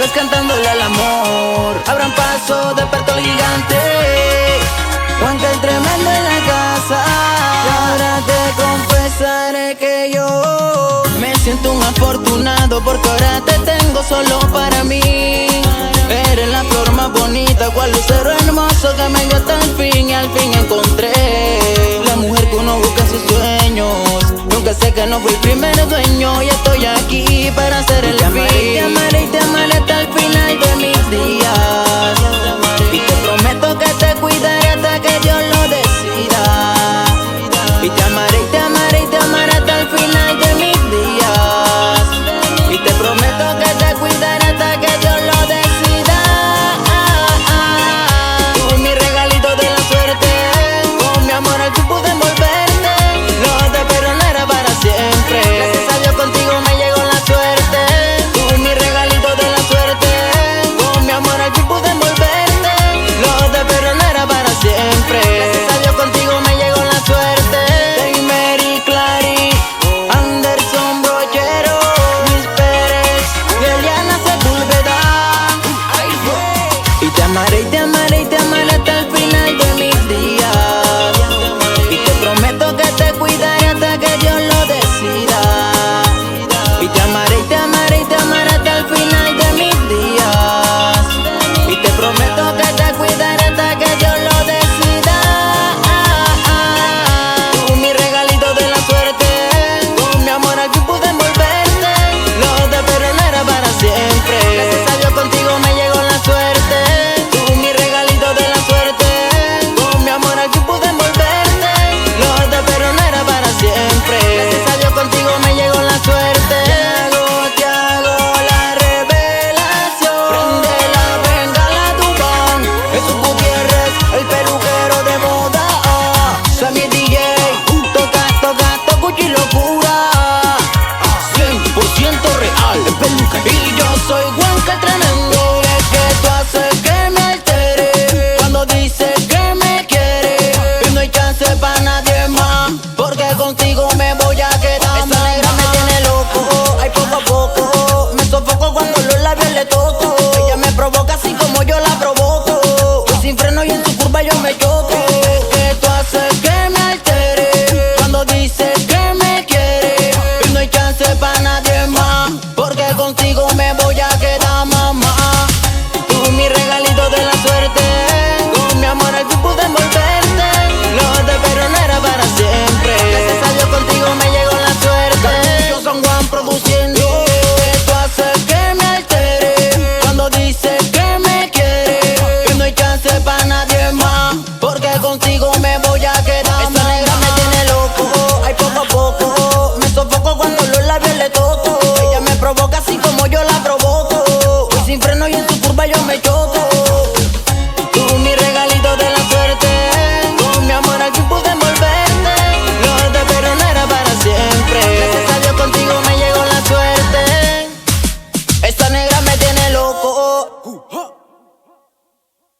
ángeles cantándole al amor. Abran paso, despertó el gigante, Juan el tremendo en la casa. Y ahora te confesaré que yo me siento un afortunado, porque ahora te tengo solo para mí. Eres la flor más bonita, cual lucero hermoso que me dio hasta el fin, y al fin encontré la mujer que uno busca en sus sueños. Nunca sé que no fui el primer dueño, y estoy aquí para hacer el fin. Te amaré y te amaré hasta el final de mis días, y te prometo que te cuidaré hasta que Dios lo decida. Y te amaré y te amaré y te amaré hasta el final de mis días, y te prometo que te cuidaré hasta que Dios lo decida. Tú mi regalito de la suerte, con mi amor al fin pude envolverte. Lo de perder era para siempre, gracias a Dios contigo me llegó la suerte. Tú mi regalito de la suerte, con mi amor al fin pude envolverte. Lo de perder era para siempre, gracias a Dios contigo me llegó la suerte. Mary Clary, Anderson Brochero, Luis Pérez y Eliana Sepúlveda. Y te amaré y te amaré y te amaré hasta el final de mis días, y te prometo que te cuidaré hasta que Dios lo decida. Y te amaré y te amaré y te amaré hasta el final de mis días, y te prometo que te cuidaré hasta que Dios lo decida. Tú mi regalito de la suerte, con mi amor al fin pude envolverte. Lo de perder no era para siempre, gracias a Dios contigo me llegó la suerte. Tú mi regalito de la suerte, con mi amor al fin pude envolverte. Lo de perder no era para siempre, gracias a Dios contigo me llegó la suerte. Te hago la revelación, prende la bengala Dubán, Jesús Gutiérrez, el peluquero de moda. Sammy DJ, toca y locura, 100% real, el peluca. Y yo soy Juanca el tremendo, y es que tú haces que me altere cuando dices que me quieres, y no hay chance para nadie más, porque contigo